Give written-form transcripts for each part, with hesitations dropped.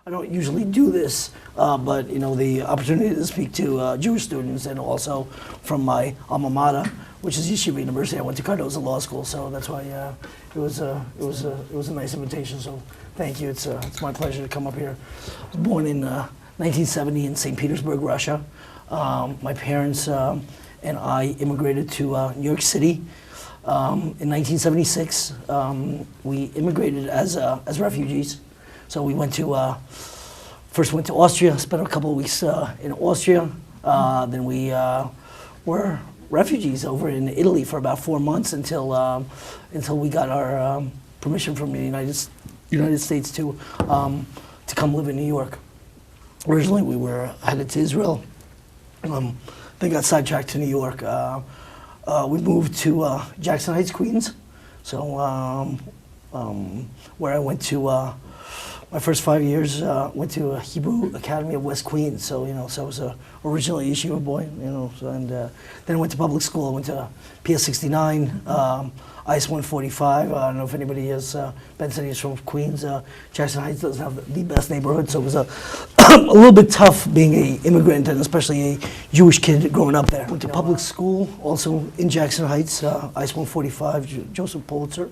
I don't usually do this, but the opportunity to speak to Jewish students, and also from my alma mater, which is Yeshiva University. I went to Cardozo Law School, so that's why it was a nice invitation. So thank you. It's my pleasure to come up here. I was born in 1970 in St. Petersburg, Russia. My parents and I immigrated to New York City in 1976. We immigrated as refugees. So we first went to Austria, spent a couple of weeks in Austria. Then we were refugees over in Italy for about 4 months until we got our permission from the United States to come live in New York. Originally, we were headed to Israel. Then got sidetracked to New York. We moved to Jackson Heights, Queens. So where I went to my first 5 years, went to a Hebrew Academy of West Queens. So so I was originally a Yeshiva boy. And then I went to public school. I went to PS 69, IS 145. I don't know if anybody has been to from Queens. Jackson Heights doesn't have the best neighborhood, so it was a little bit tough being an immigrant, and especially a Jewish kid growing up there. Went to public school, also in Jackson Heights, IS 145, Joseph Pulitzer.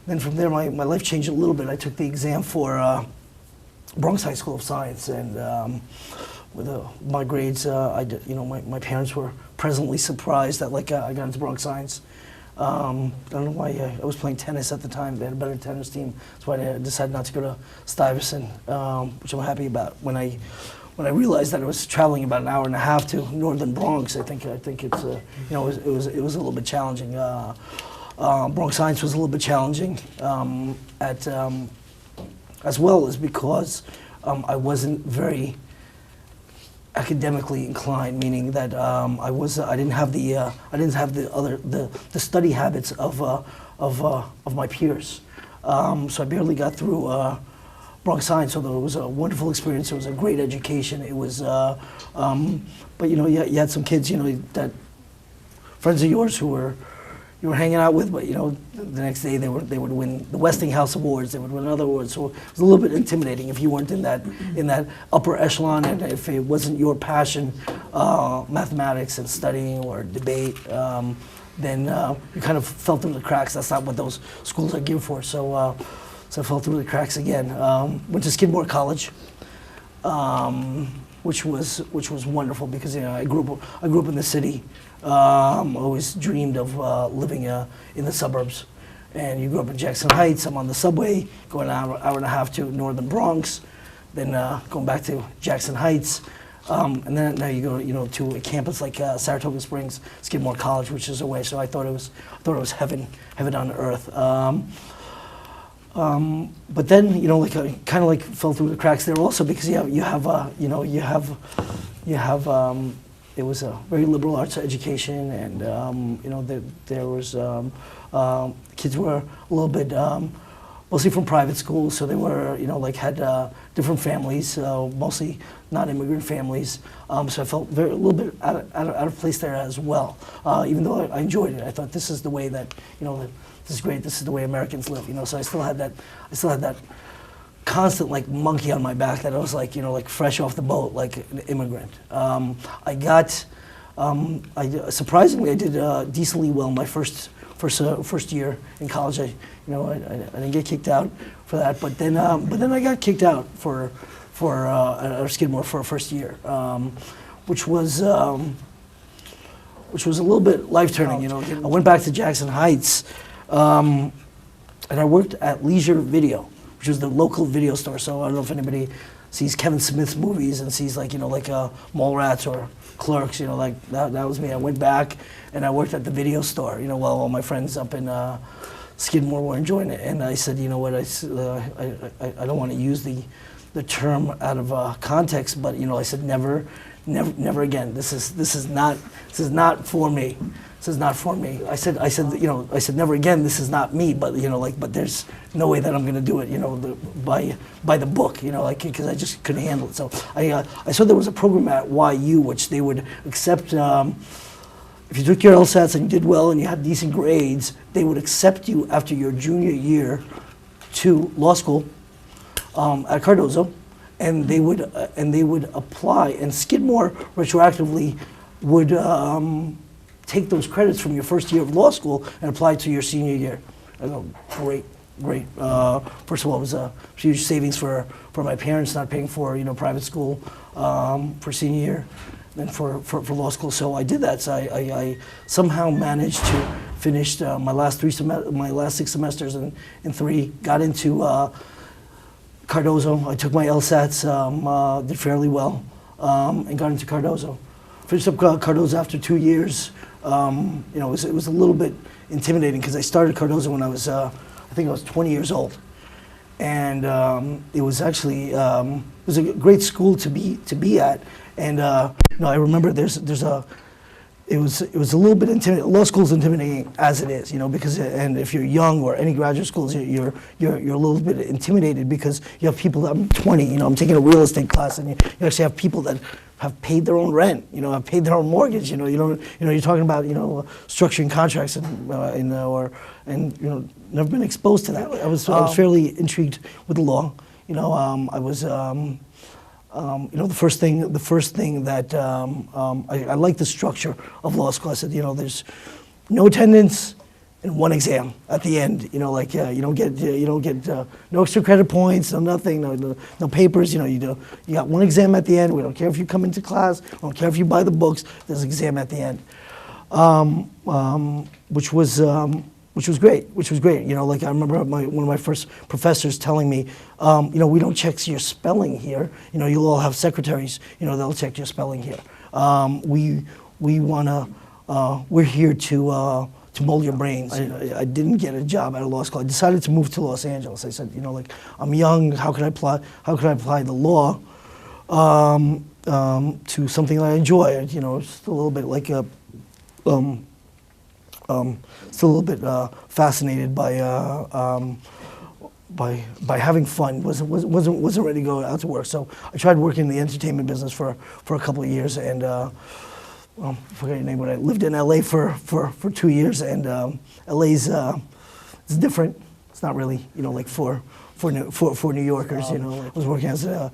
Then from there, my life changed a little bit. I took the exam for Bronx High School of Science, and with my grades, my parents were pleasantly surprised that I got into Bronx Science. I don't know why. I was playing tennis at the time. They had a better tennis team. That's why I decided not to go to Stuyvesant, which I'm happy about. When I realized that I was traveling about an hour and a half to northern Bronx, I think it's it was a little bit challenging. Bronx Science was a little bit challenging, as well as because I wasn't very academically inclined, meaning that I didn't have the study habits of my peers. So I barely got through Bronx Science, although it was a wonderful experience. It was a great education. It was, but you had some kids, that friends of yours who you were hanging out with, but the next day they would win the Westinghouse Awards. They would win other awards. So it was a little bit intimidating if you weren't in that upper echelon, and if it wasn't your passion, mathematics and studying or debate, then you kind of fell through the cracks. That's not what those schools are geared for. So I fell through the cracks again. Went to Skidmore College, which was wonderful because I grew up in the city. Always dreamed of living in the suburbs, and you grew up in Jackson Heights. I'm on the subway going an hour and a half to northern Bronx, then going back to Jackson Heights, and then now you go to a campus like Saratoga Springs, Skidmore College, which is away. So I thought it was heaven on earth. But then I kind of fell through the cracks there also because it was a very liberal arts education, and there was kids were a little bit mostly from private schools, so they were had different families, mostly non-immigrant families. So I felt a little bit out of place there as well. Even though I enjoyed it, I thought this is the way that this is great. This is the way Americans live. So I still had that constant monkey on my back that I was fresh off the boat, like an immigrant. Surprisingly I did decently well my first year in college. I didn't get kicked out for that, but then I got kicked out for Skidmore for a first year, which was a little bit life turning. I went back to Jackson Heights, and I worked at Leisure Video, which was the local video store. So I don't know if anybody sees Kevin Smith's movies and sees Mallrats or Clerks. That was me. I went back and I worked at the video store. While all my friends up in Skidmore were enjoying it, and I said, I don't want to use the term out of context, but I said never again. This is not for me. This is not for me. I said never again. This is not me. But but there's no way that I'm going to do it. By the book. Because I just couldn't handle it. So I saw there was a program at YU which they would accept. If you took your LSATs and you did well and you had decent grades, they would accept you after your junior year to law school. at Cardozo, and they would apply, and Skidmore retroactively would take those credits from your first year of law school and apply to your senior year. I go, great. First of all, it was a huge savings for my parents, not paying for private school for senior year, and for law school. So I did that. So I somehow managed to finish my last 6 semesters in 3. Got into Cardozo. I took my LSATs, did fairly well, and got into Cardozo. Finished up Cardozo after 2 years. It was a little bit intimidating because I started Cardozo when I was, I think I was 20 years old, and it was actually it was a great school to be at. And I remember it was a little bit intimidating. Law school is intimidating as it is, because and if you're young or any graduate schools, you're a little bit intimidated because you have people. I'm 20, I'm taking a real estate class, and you actually have people that have paid their own rent, have paid their own mortgage. You're talking about structuring contracts and never been exposed to that. I was fairly intrigued with the law. I was. The first thing that I like the structure of law school. I said, there's no attendance and one exam at the end. You don't get no extra credit points, no nothing, no papers. You got one exam at the end. We don't care if you come into class. We don't care if you buy the books. There's an exam at the end, which was great. I remember one of my first professors telling me, we don't check your spelling here. You'll all have secretaries. They'll check your spelling here. We're here to mold your brains. I didn't get a job at a law school. I decided to move to Los Angeles. I said, I'm young. How can I apply the law to something that I enjoy? It's a little bit like a. Still a little bit fascinated by having fun. Wasn't ready to go out to work. So I tried working in the entertainment business for a couple of years, and I forget your name, but I lived in LA for 2 years, and LA's it's different. It's not really like for New Yorkers. I was working as an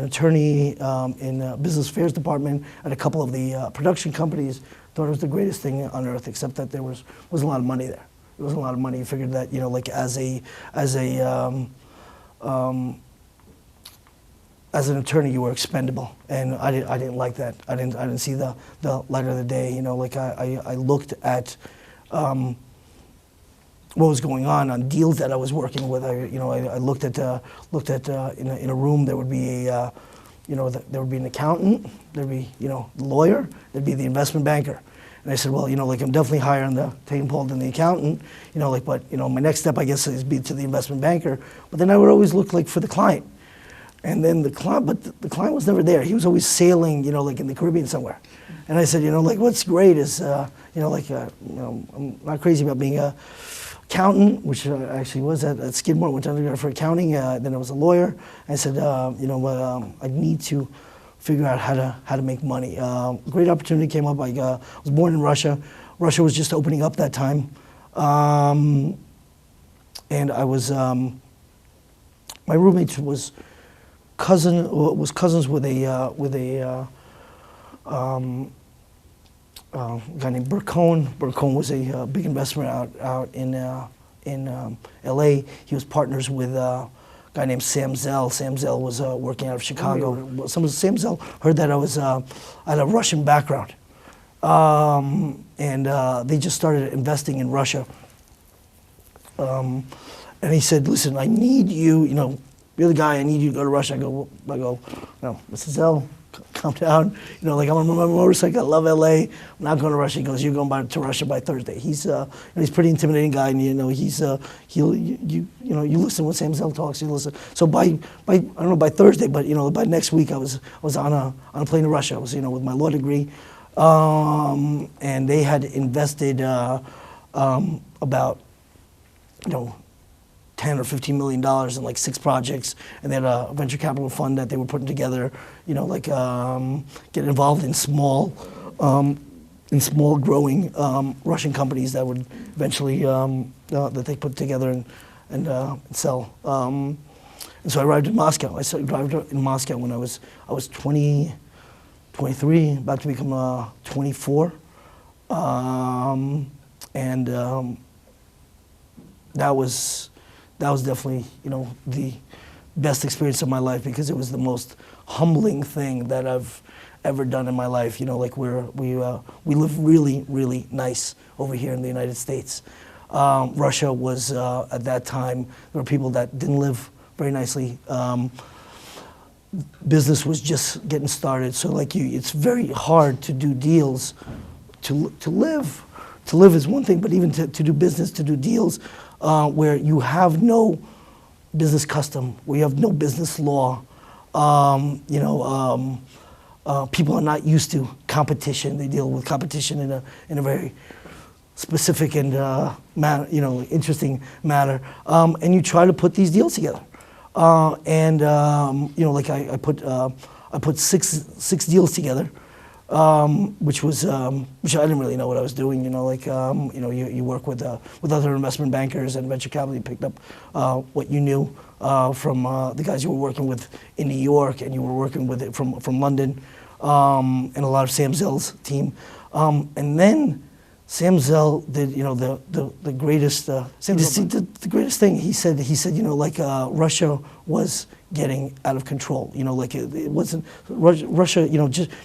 attorney in the business affairs department at a couple of the production companies. Thought it was the greatest thing on earth, except that there was a lot of money there. There wasn't a lot of money. You figured that as an attorney you were expendable, and I didn't like that. I didn't see the light of the day. I looked at what was going on deals that I was working with. I looked at in a room there would be a there would be an accountant, there'd be, the lawyer, there'd be the investment banker. And I said, well, I'm definitely higher on the totem pole than the accountant, but, my next step, I guess, is be to the investment banker. But then I would always look for the client. And then the client was never there. He was always sailing, in the Caribbean somewhere. And I said, what's great is, I'm not crazy about being a accountant, which I actually was at Skidmore. Went to undergrad for accounting. Then I was a lawyer. I said, I need to figure out how to make money. Great opportunity came up. I was born in Russia. Russia was just opening up that time, and I was my roommate was cousins with a guy named Bert Cohen. Bert Cohen was a big investment out in L.A. He was partners with a guy named Sam Zell. Sam Zell was working out of Chicago. Sam Zell heard that I was I had a Russian background, and they just started investing in Russia. And he said, "Listen, I need you. You're the guy. I need you to go to Russia." I go, no, Mr. Zell, calm down. I'm on my motorcycle. I love LA. I'm not going to Russia. He goes, "You're going to Russia by Thursday." He's a pretty intimidating guy, and you listen when Sam Zell talks. You listen. So by I don't know by Thursday, but by next week I was on a plane to Russia. I was with my law degree, and they had invested about 10 or $15 million in like 6 projects, and they had a venture capital fund that they were putting together, get involved in small growing Russian companies that would eventually that they put together and sell. And so I arrived in Moscow. I arrived in Moscow when I was 23, about to become 24. That was definitely, the best experience of my life, because it was the most humbling thing that I've ever done in my life. Like we live really, really nice over here in the United States. Russia was, at that time, there were people that didn't live very nicely. Business was just getting started, so it's very hard to do deals, to live. To live is one thing, but even to do business, to do deals, where you have no business custom, where you have no business law. People are not used to competition. They deal with competition in a very specific and interesting manner. And you try to put these deals together. I put six deals together. Which I didn't really know what I was doing. You work with other investment bankers and venture capital. You picked up what you knew from the guys you were working with in New York, and you were working with it from London, and a lot of Sam Zell's team. And then Sam Zell did the greatest the greatest thing. He said Russia was getting out of control. It wasn't Russia.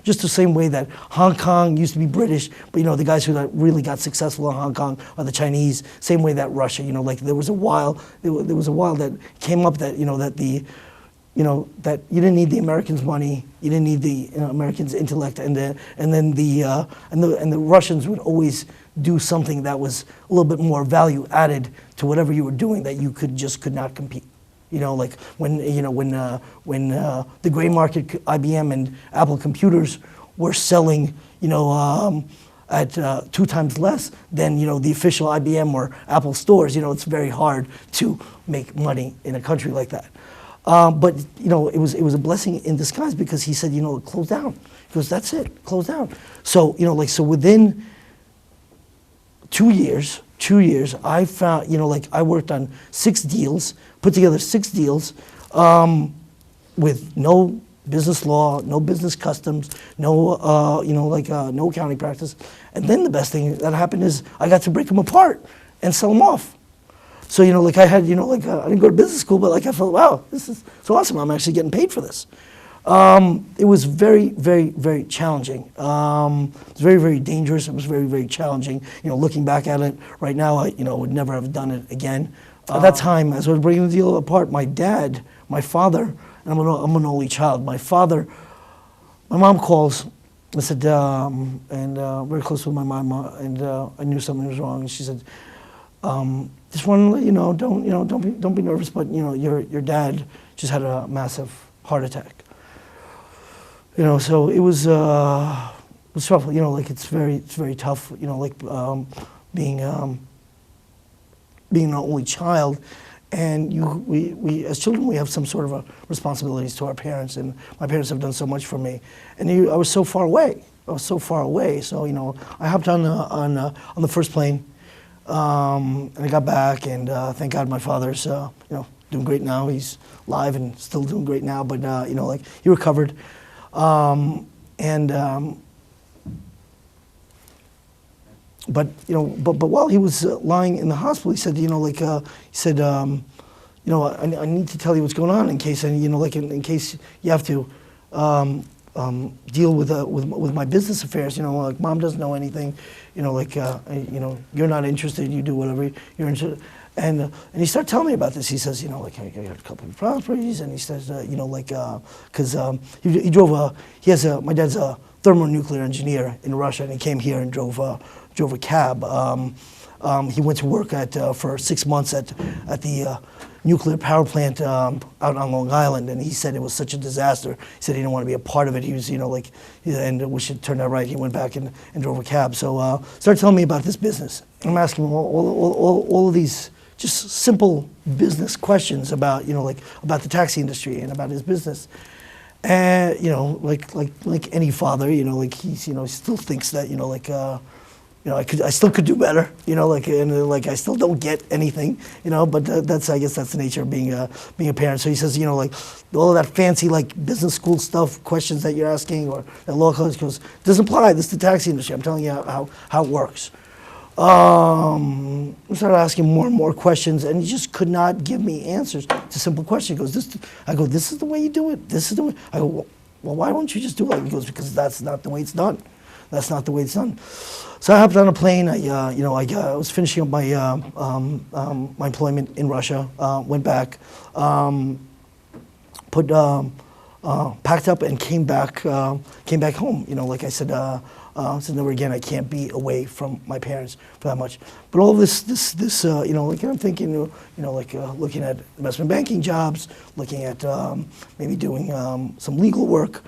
Just the same way that Hong Kong used to be British, but the guys who really got successful in Hong Kong are the Chinese. Same way that Russia. There was a while that came up that that you didn't need the Americans' money, you didn't need the Americans' intellect, and the Russians would always do something that was a little bit more value added to whatever you were doing, that you could not compete. When the gray market IBM and Apple computers were selling, at 2 times less than the official IBM or Apple stores. It's very hard to make money in a country like that. But it was a blessing in disguise, because he said, close down. He goes, that's it, close down. So so within 2 years, I found, I worked on 6 deals, put together 6 deals with no business law, no business customs, no, no accounting practice. And then the best thing that happened is I got to break them apart and sell them off. So, I had, I didn't go to business school, but I felt, wow, this is so awesome. I'm actually getting paid for this. It was very, very, very challenging. It was very, very dangerous. It was very, very challenging. Looking back at it right now, I, would never have done it again. At that time, as I was breaking the deal apart, my dad, my father, and I'm an only child. My mom calls. I said, very close with my mom, and I knew something was wrong. And she said, just want to let you know, don't be nervous, but your dad just had a massive heart attack. So it was tough. It's very tough. Being an only child, and we as children, we have some sort of responsibilities to our parents, and my parents have done so much for me, and I was so far away. So I hopped on the first plane, and I got back, and thank God my father's doing great now. He's alive and still doing great now, but he recovered. But while he was lying in the hospital, he said, I need to tell you what's going on in case, in case you have to deal with my business affairs. Mom doesn't know anything. You're not interested. You do whatever you're interested. And he started telling me about this. He says, I got a couple of properties, and he says, because my dad's a thermonuclear engineer in Russia, and he came here and drove a cab. He went to work for 6 months at the nuclear power plant out on Long Island, and he said it was such a disaster. He said he didn't want to be a part of it. He was, and wish it turned out right. He went back and drove a cab. So started telling me about this business. I'm asking him all of these just simple business questions about, about the taxi industry and about his business. And, like any father, he still thinks that, I still could do better, and I still don't get anything, but I guess that's the nature of being a parent. So he says, all of that fancy business school stuff, questions that you're asking, or that law college goes, doesn't apply. This is the taxi industry. I'm telling you how it works. I started asking more and more questions, and he just could not give me answers to simple questions. He goes, this is the way you do it. This is the way. I go, well, why don't you just do it? He goes, because that's not the way it's done. That's not the way it's done. So I hopped on a plane. I was finishing up my employment in Russia. Went back, packed up, and came back home. Like I said, said never again. I can't be away from my parents for that much. But all this, I'm thinking, looking at investment banking jobs, looking at maybe doing some legal work.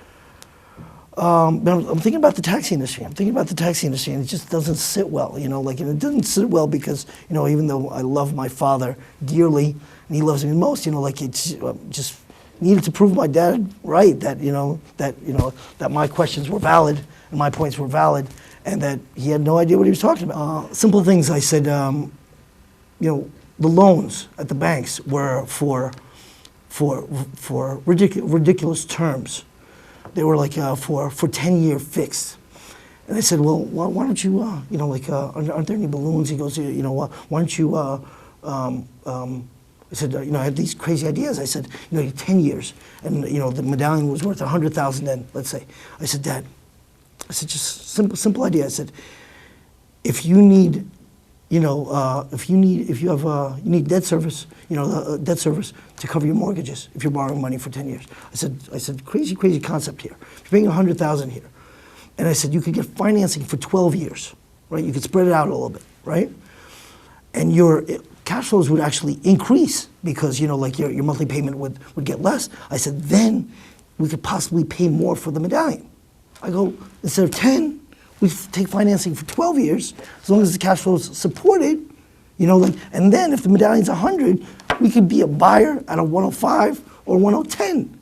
But I'm thinking about the taxi industry. And it just doesn't sit well, and it doesn't sit well because, even though I love my father dearly, and he loves me most, it's just needed to prove my dad right that my questions were valid and my points were valid, and that he had no idea what he was talking about. Simple things. I said, the loans at the banks were for ridiculous terms. They were for 10-year fixed. And I said, well, why don't you, aren't there any balloons? He goes, why don't you, I said, I had these crazy ideas. I said, 10 years. And, the medallion was worth $100,000 then, let's say. I said, Dad, just simple idea. I said, if you need, you need debt service, debt service to cover your mortgages if you're borrowing money for 10 years. I said, crazy concept here. You're paying $100,000 here. And I said, you could get financing for 12 years, right? You could spread it out a little bit, right? And your cash flows would actually increase because, your monthly payment would get less. I said, then we could possibly pay more for the medallion. I go, instead of 10, we take financing for 12 years, as long as the cash flow is supported, and then if the medallion's 100, we could be a buyer at a 105 or 110.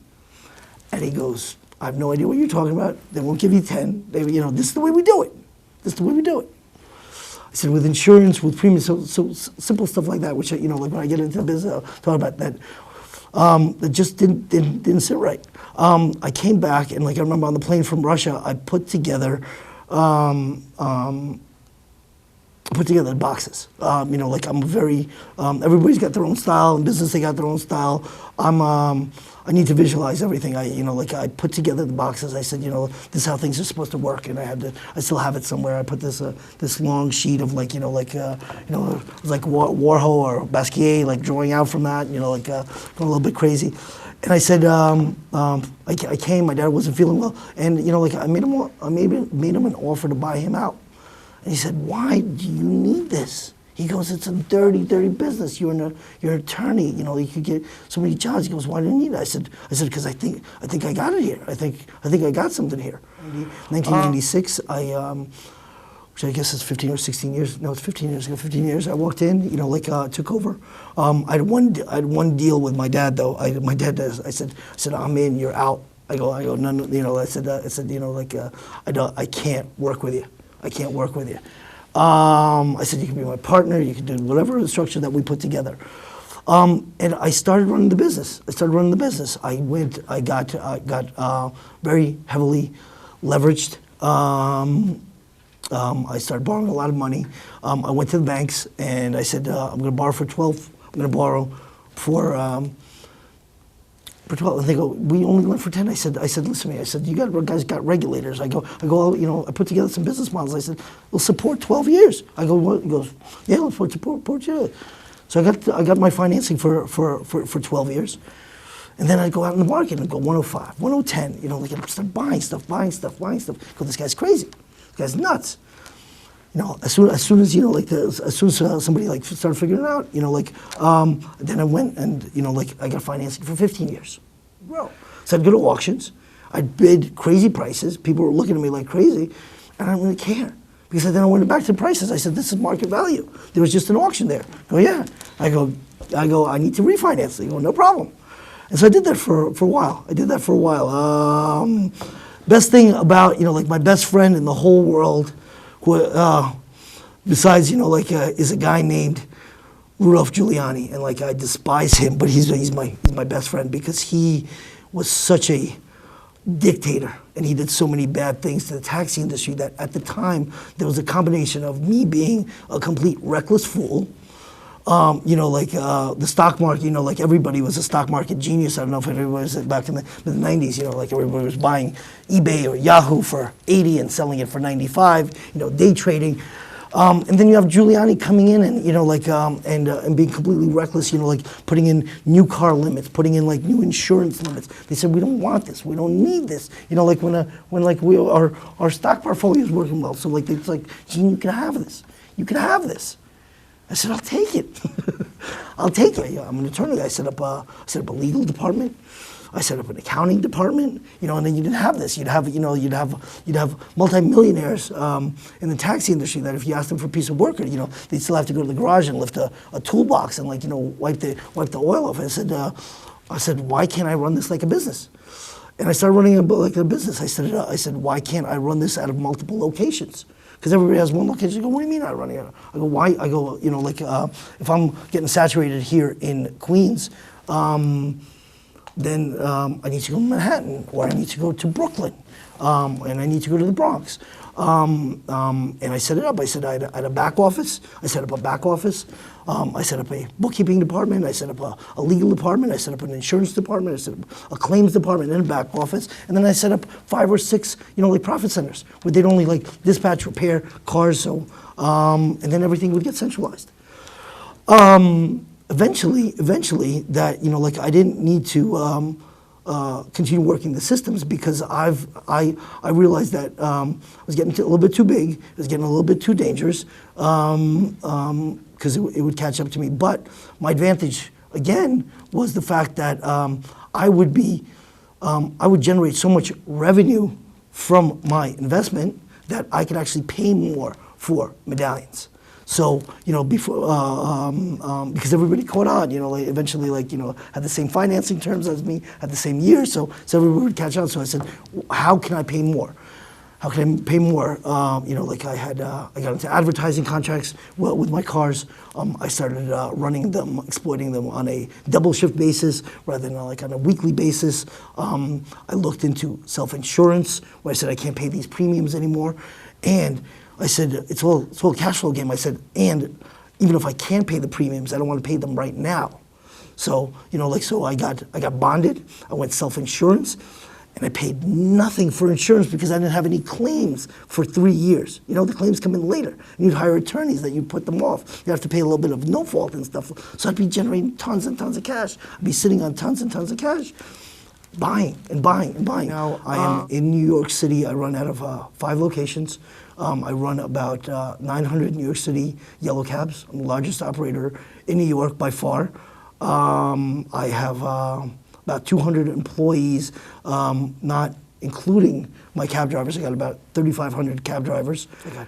And he goes, I have no idea what you're talking about. They won't give you 10. This is the way we do it. I said, with insurance, with premiums, so simple stuff like that, which, when I get into the business, I'll talk about that. It just didn't sit right. I came back, and I remember on the plane from Russia, I put together the boxes. I'm very, everybody's got their own style. In business, they got their own style. I need to visualize everything. I put together the boxes. I said, this is how things are supposed to work, and I still have it somewhere. I put this long sheet of it was like Warhol or Basquiat, drawing out from that, going a little bit crazy. And I said, I came. My dad wasn't feeling well, and I made him an offer to buy him out. And he said, why do you need this? He goes, it's a dirty business. You're an attorney. You could get so many jobs. He goes, why do you need it? I said, because I think I got it here. I think I got something here. 1996, which I guess is 15 or 16 years. No, it's 15 years ago. 15 years. I walked in, took over. I had one deal with my dad though. My dad does. I said, I'm in. You're out. I go. No. I said, I can't work with you. I can't work with you. I said, you can be my partner. You can do whatever the structure that we put together. And I started running the business. I got very heavily leveraged. I started borrowing a lot of money. I went to the banks and I said, I'm going to borrow for 12. I'm going to borrow for 12. And they go, we only lent for 10. I said, listen to me. I said, you guys got regulators. I go, I put together some business models. I said, we'll support 12 years. I go, what? He goes, yeah, we'll support you. So I got my financing for 12 years. And then I'd go out in the market and go 105, 110, I'd start buying stuff. Go, this guy's crazy. This guy's nuts. As soon as somebody started figuring it out, then I went and I got financing for 15 years. Bro. So I'd go to auctions, I'd bid crazy prices. People were looking at me like crazy, and I didn't really care because then I went back to the prices. I said, this is market value. There was just an auction there. I go, yeah. I go, I need to refinance. They go, no problem. And so I did that for a while. Best thing about my best friend in the whole world, who besides, is a guy named Rudolph Giuliani, and I despise him, but he's my best friend because he was such a dictator, and he did so many bad things to the taxi industry that at the time there was a combination of me being a complete reckless fool. The stock market, everybody was a stock market genius. I don't know if everybody was back in the 90s, everybody was buying eBay or Yahoo for 80 and selling it for 95, day trading. And then you have Giuliani coming in and, and being completely reckless, putting in new car limits, putting in new insurance limits. They said, we don't want this. We don't need this. Our stock portfolio is working well. So it's Gene, you can have this. You can have this. I said, I'll take it. I'll take it. I'm an attorney. I set up a legal department. I set up an accounting department, and then you didn't have this. You'd have multimillionaires in the taxi industry that if you asked them for a piece of work, they'd still have to go to the garage and lift a toolbox and wipe the oil off. I said, why can't I run this like a business? And I started running like a business. I said, why can't I run this out of multiple locations? Because everybody has one location. I go, what do you mean I'm running it? I go, why? I go, if I'm getting saturated here in Queens, then I need to go to Manhattan, or I need to go to Brooklyn, and I need to go to the Bronx. And I set it up. I said I had a back office. I set up a back office. I set up a bookkeeping department. I set up a legal department. I set up an insurance department. I set up a claims department and a back office. And then I set up 5 or 6, profit centers where they'd only dispatch, repair cars. So, and then everything would get centralized. Eventually, that I didn't need to continue working the systems because I realized that I was getting a little bit too big. It was getting a little bit too dangerous because it would catch up to me. But my advantage again was the fact that I would generate so much revenue from my investment that I could actually pay more for medallions. So, before, because everybody caught on, eventually, had the same financing terms as me, had the same year, so everybody would catch on. So I said, how can I pay more? How can I pay more? I got into advertising contracts with my cars. I started running them, exploiting them on a double shift basis rather than on a weekly basis. I looked into self-insurance, where I said I can't pay these premiums anymore. And I said, it's all a cash flow game. I said, and even if I can't pay the premiums, I don't want to pay them right now. So, so I got bonded. I went self-insurance, and I paid nothing for insurance because I didn't have any claims for 3 years. The claims come in later. And you'd hire attorneys that you put them off. You have to pay a little bit of no fault and stuff. So I'd be generating tons and tons of cash. I'd be sitting on tons and tons of cash, buying and buying and buying. Now I am in New York City. I run out of 5 locations. I run about 900 New York City yellow cabs. I'm the largest operator in New York by far. I have about 200 employees, not including my cab drivers. I got about 3,500 cab drivers. I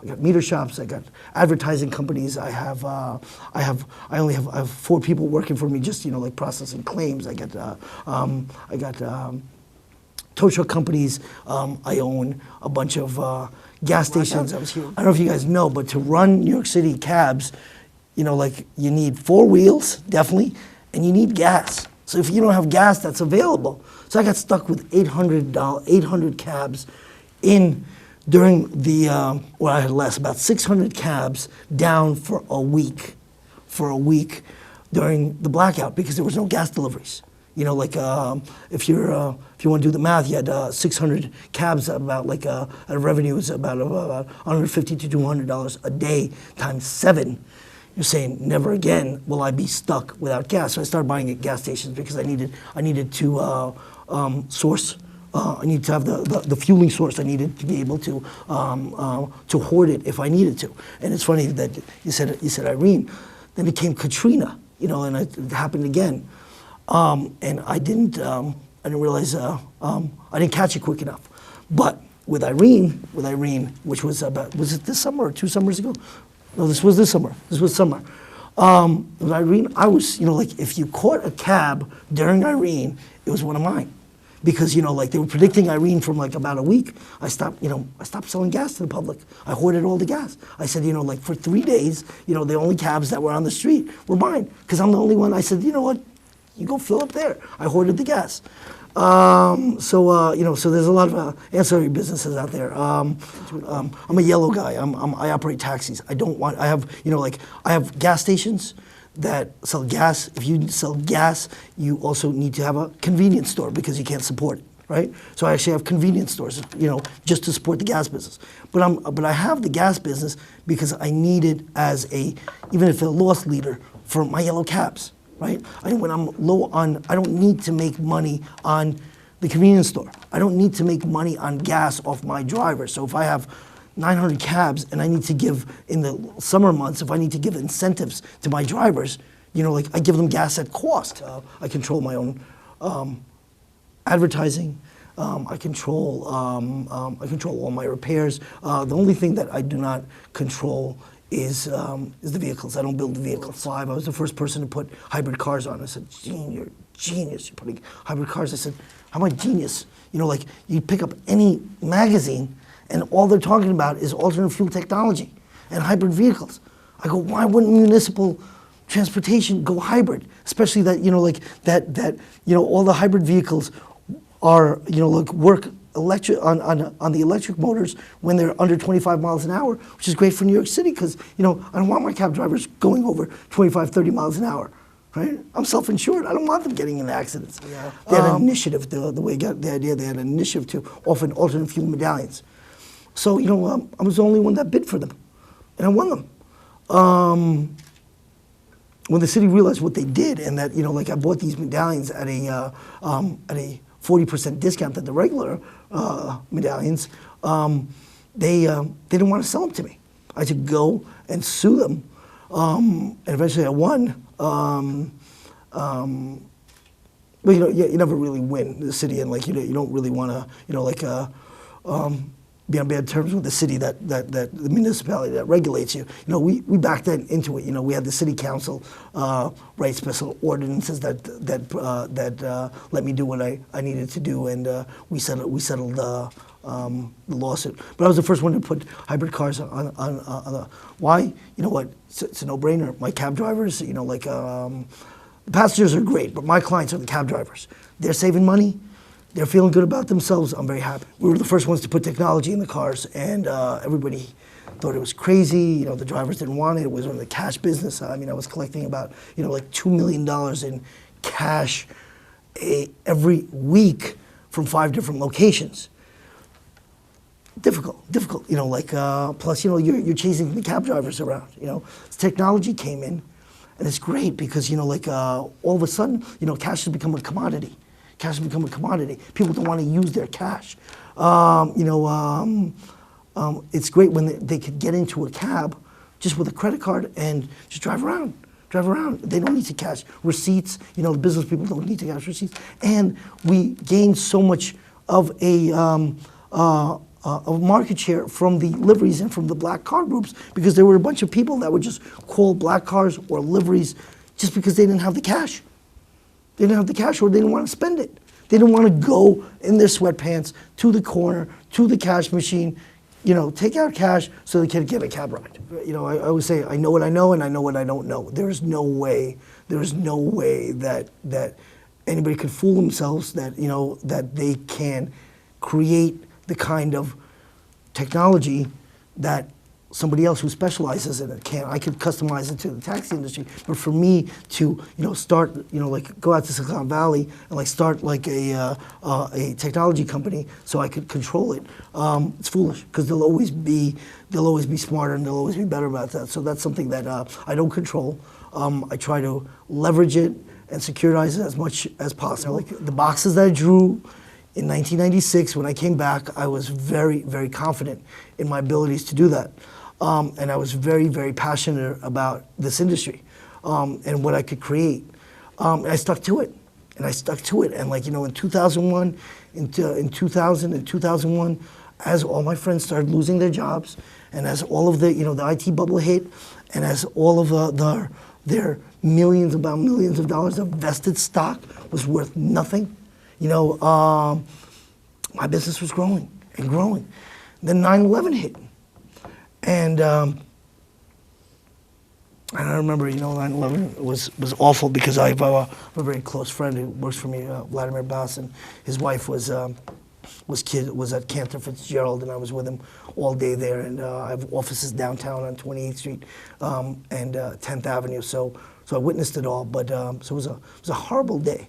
got meter shops. I got advertising companies. I have 4 people working for me, just processing claims. I got tow truck companies. I own a bunch of gas stations. I don't know if you guys know, but to run New York City cabs, you need 4 wheels, definitely, and you need gas. So if you don't have gas, that's available. So I got stuck with 800 cabs during the, I had less, about 600 cabs down for a week during the blackout because there was no gas deliveries. If you want to do the math, you had 600 cabs, about a revenue is about $150 to $200 a day times 7. You're saying never again will I be stuck without gas. So I started buying at gas stations because I needed to source. I needed to have the fueling source. I needed to be able to hoard it if I needed to. And it's funny that you said Irene, then it came Katrina, and it happened again. And I didn't realize, I didn't catch it quick enough. But with Irene, which was was it this summer or 2 summers ago? No, this was this summer. This was summer. With Irene, I was, if you caught a cab during Irene, it was one of mine. because, like they were predicting Irene from like about a week. I stopped selling gas to the public. I hoarded all the gas. I said, like for 3 days, the only cabs that were on the street were mine, because I'm the only one. I said, you know what, you go fill up there. I hoarded the gas. So there's a lot of ancillary businesses out there. I'm a yellow guy. I operate taxis. I have gas stations that sell gas. If you sell gas, you also need to have a convenience store because you can't support it, right? So I actually have convenience stores, just to support the gas business. But I have the gas business because I need it as even if a loss leader for my yellow cabs. Right? When I'm low on, I don't need to make money on the convenience store. I don't need to make money on gas off my drivers. So if I have 900 cabs and I need to give, in the summer months, if I need to give incentives to my drivers, I give them gas at cost. I control my own advertising. I control all my repairs. The only thing that I do not control is the vehicles. I don't build the vehicles. I was the first person to put hybrid cars on. I said, Gene, you're a genius. You're putting hybrid cars. I said, how am I genius? You pick up any magazine and all they're talking about is alternate fuel technology and hybrid vehicles. I go, why wouldn't municipal transportation go hybrid? Especially that, all the hybrid vehicles are, work electric on the electric motors when they're under 25 miles an hour, which is great for New York City because, I don't want my cab drivers going over 25, 30 miles an hour, right? I'm self-insured. I don't want them getting in accidents. Yeah. They had an initiative, the way I got the idea, they had an initiative to offer alternate fuel medallions. So, I was the only one that bid for them, and I won them. When the city realized what they did and that, I bought these medallions at a 40% discount than the regular medallions, they didn't want to sell them to me. I had to go and sue them, and eventually I won. But you never really win the city, and you don't really want to be on bad terms with the city that the municipality that regulates you. We backed that into it. We had the city council write special ordinances that let me do what I needed to do, and we settled the lawsuit. But I was the first one to put hybrid cars on the. Why? You know what? It's a no-brainer. My cab drivers, the passengers are great, but my clients are the cab drivers. They're saving money. They're feeling good about themselves. I'm very happy. We were the first ones to put technology in the cars, and everybody thought it was crazy. The drivers didn't want it. It was in the cash business. I was collecting about, $2 million in cash every week from 5 different locations. Difficult. Plus, you're chasing the cab drivers around. Technology came in, and it's great because, all of a sudden, cash has become a commodity. Cash has become a commodity. People don't want to use their cash. It's great when they could get into a cab just with a credit card and just drive around. They don't need to cash receipts. The business people don't need to cash receipts. And we gained so much of a market share from the liveries and from the black car groups because there were a bunch of people that would just call black cars or liveries just because they didn't have the cash. They didn't have the cash or they didn't want to spend it. They didn't want to go in their sweatpants to the corner, to the cash machine, take out cash so they can get a cab ride. I always say, I know what I know and I know what I don't know. There is no way that anybody could fool themselves that, that they can create the kind of technology that somebody else who specializes in it can. I could customize it to the taxi industry, but for me to, start, go out to Silicon Valley and start a technology company so I could control it, it's foolish because they'll always be smarter and they'll always be better about that. So that's something that I don't control. I try to leverage it and securitize it as much as possible. The boxes that I drew in 1996, when I came back, I was very, very confident in my abilities to do that. And I was very, very passionate about this industry and what I could create. And I stuck to it. And in 2001, in 2000 and 2001, as all my friends started losing their jobs, and as all of the IT bubble hit, and as all of their millions of dollars of vested stock was worth nothing, My business was growing and growing. Then 9/11 hit. And I remember, 9/11 was awful because I have a very close friend who works for me, Vladimir Bass, and his wife was at Cantor Fitzgerald, and I was with him all day there. And I have offices downtown on 28th Street and 10th Avenue. So I witnessed it all. But so it was a horrible day.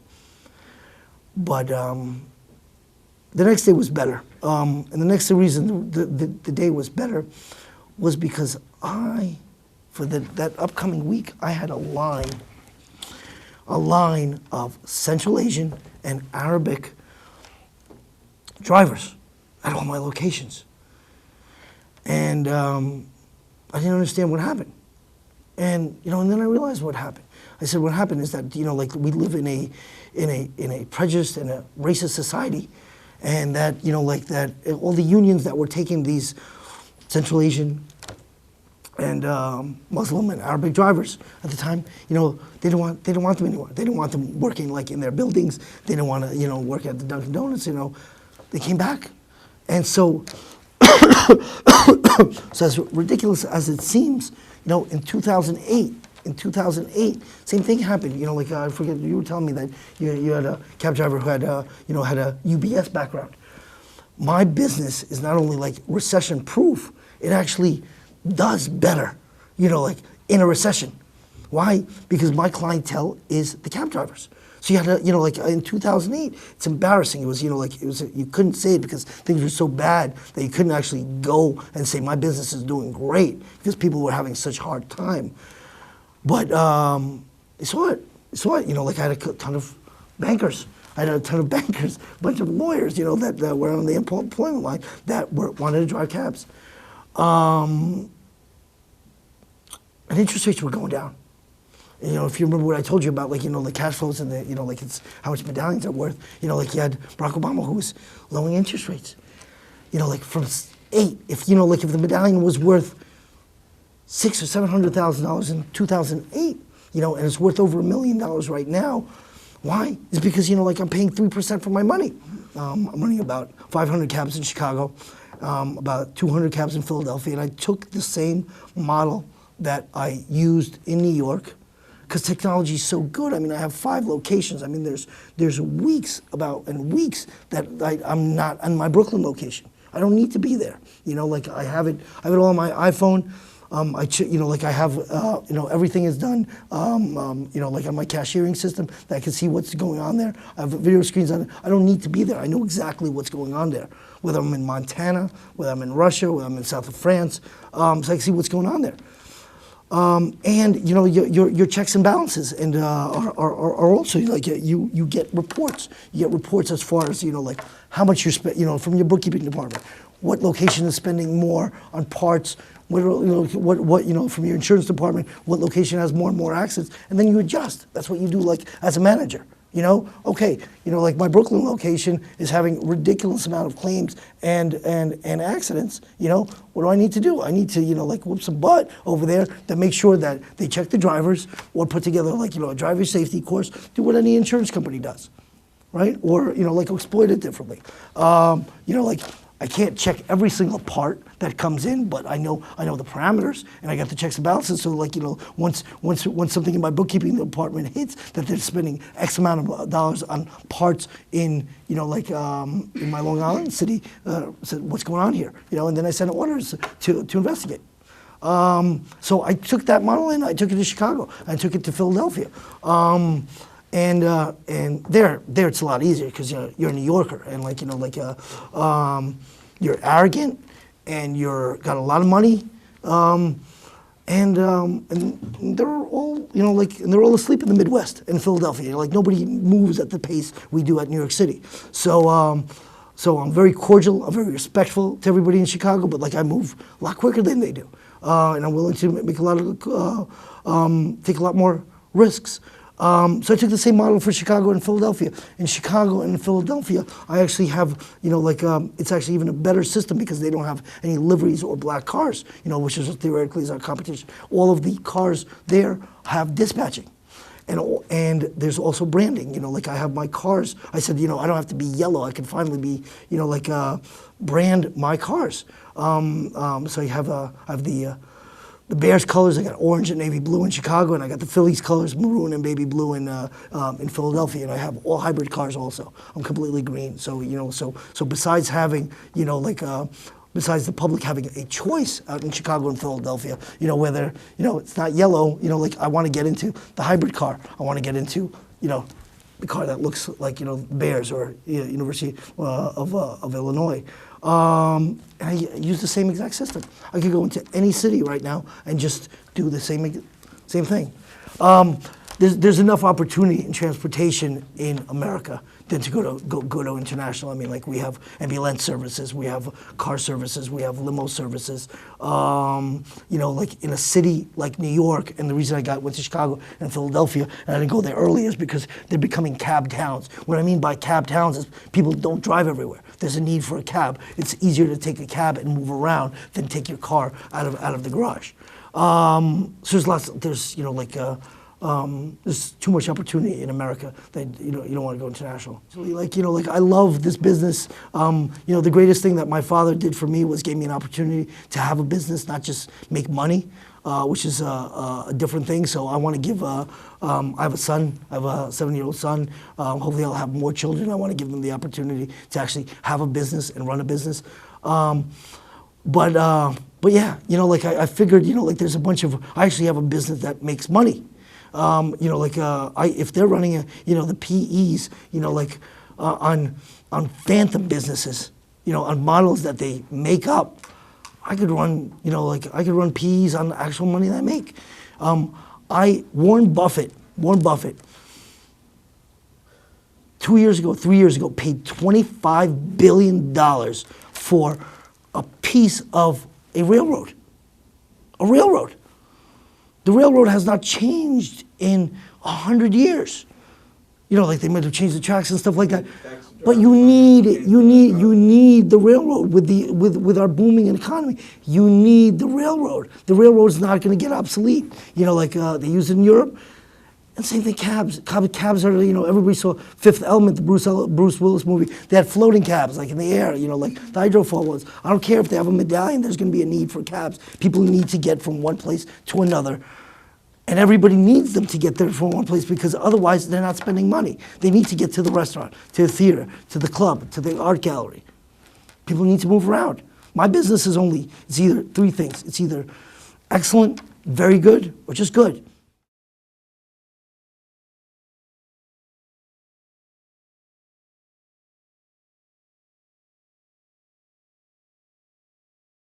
But the next day was better. And the next reason the day was better was because for that upcoming week, I had a line of Central Asian and Arabic drivers at all my locations. And I didn't understand what happened. And and then I realized what happened. I said, what happened is that we live in a prejudiced and a racist society, and that that all the unions that were taking these Central Asian and Muslim and Arabic drivers at the time, they didn't want them anymore. They didn't want them working in their buildings. They didn't want to work at the Dunkin' Donuts. They came back, and so so as ridiculous as it seems, in 2008, same thing happened. I forget, you were telling me that you had a cab driver who had had a UBS background. My business is not only recession proof, it actually does better, in a recession. Why? Because my clientele is the cab drivers. So you had to, in 2008, it's embarrassing. It was, you couldn't say it because things were so bad that you couldn't actually go and say my business is doing great because people were having such a hard time. But I saw it. I had a ton of bankers. I had a ton of bankers, a bunch of lawyers, that were on the employment line that wanted to drive cabs. And interest rates were going down. If you remember what I told you about, the cash flows and it's how much medallions are worth. You had Barack Obama who was lowering interest rates. From 8, if the medallion was worth $600,000 or $700,000 in 2008, and it's worth over $1 million right now. Why? It's because I'm paying 3% for my money. I'm running about 500 cabs in Chicago, about 200 cabs in Philadelphia, and I took the same model that I used in New York, because technology is so good. I have 5 locations. There's weeks that I'm not on my Brooklyn location. I don't need to be there. I have it all on my iPhone. I have, everything is done, on my cashiering system that I can see what's going on there. I have video screens on it. I don't need to be there. I know exactly what's going on there. Whether I'm in Montana, whether I'm in Russia, whether I'm in south of France, so I can see what's going on there. And your checks and balances and are also you get reports. You get reports as far as how much you're spending from your bookkeeping department. What location is spending more on parts? What from your insurance department? What location has more and more accidents? And then you adjust. That's what you do as a manager. Okay, my Brooklyn location is having ridiculous amount of claims and accidents. What do I need to do? I need to, whoop some butt over there to make sure that they check the drivers or put together a driver safety course, do what any insurance company does, right? Or, exploit it differently. I can't check every single part that comes in, but I know the parameters, and I got the checks and balances. So once something in my bookkeeping department hits that they're spending X amount of dollars on parts in in my Long Island city, said what's going on here, and then I send orders to investigate. So I took that model and I took it to Chicago. I took it to Philadelphia. And there it's a lot easier because you're a New Yorker and you're arrogant and got a lot of money, and they're all and they're all asleep in the Midwest in Philadelphia. Nobody moves at the pace we do at New York City. So I'm very cordial, I'm very respectful to everybody in Chicago, but I move a lot quicker than they do, and I'm willing to make take a lot more risks. So I took the same model for Chicago and Philadelphia. In Chicago and Philadelphia, I actually have, it's actually even a better system because they don't have any liveries or black cars, which is theoretically is our competition. All of the cars there have dispatching. And there's also branding. Like I have my cars. I said, I don't have to be yellow. I can finally be, brand my cars. So I have the Bears colors. I got orange and navy blue in Chicago, and I got the Phillies colors, maroon and baby blue in Philadelphia. And I have all hybrid cars also. I'm completely green. So so besides having besides the public having a choice out in Chicago and Philadelphia, whether it's not yellow, like I want to get into the hybrid car. I want to get into the car that looks like Bears or University of Illinois. And I use the same exact system. I could go into any city right now and just do the same thing. There's enough opportunity in transportation in America than to go to international. I mean, like we have ambulance services, we have car services, we have limo services. Like in a city like New York, and the reason I went to Chicago and Philadelphia, and I didn't go there early, is because they're becoming cab towns. What I mean by cab towns is people don't drive everywhere. There's a need for a cab. It's easier to take a cab and move around than take your car out of the garage. So there's too much opportunity in America that you don't want to go international. Like I love this business. The greatest thing that my father did for me was gave me an opportunity to have a business, not just make money, which is a different thing. So I want to give. I have a son. I have a 7-year-old son. Hopefully, I'll have more children. I want to give them the opportunity to actually have a business and run a business. But yeah, I figured, there's a bunch of. I actually have a business that makes money. If they're running the PEs, on phantom businesses, on models that they make up, I could run, I could run PEs on the actual money that I make. Warren Buffett, 3 years ago, paid $25 billion for a piece of a railroad. A railroad. The railroad has not changed in 100 years. They might have changed the tracks and stuff like that. But you need it. You need the railroad with our booming economy. You need the railroad. The railroad's not going to get obsolete. They use it in Europe. And same thing, cabs. Cabs are, everybody saw Fifth Element, the Bruce Willis movie. They had floating cabs, like in the air, like the hydrofoil ones. I don't care if they have a medallion, there's going to be a need for cabs. People need to get from one place to another. And everybody needs them to get there from one place because otherwise they're not spending money. They need to get to the restaurant, to the theater, to the club, to the art gallery. People need to move around. My business it's either three things. It's either excellent, very good, or just good.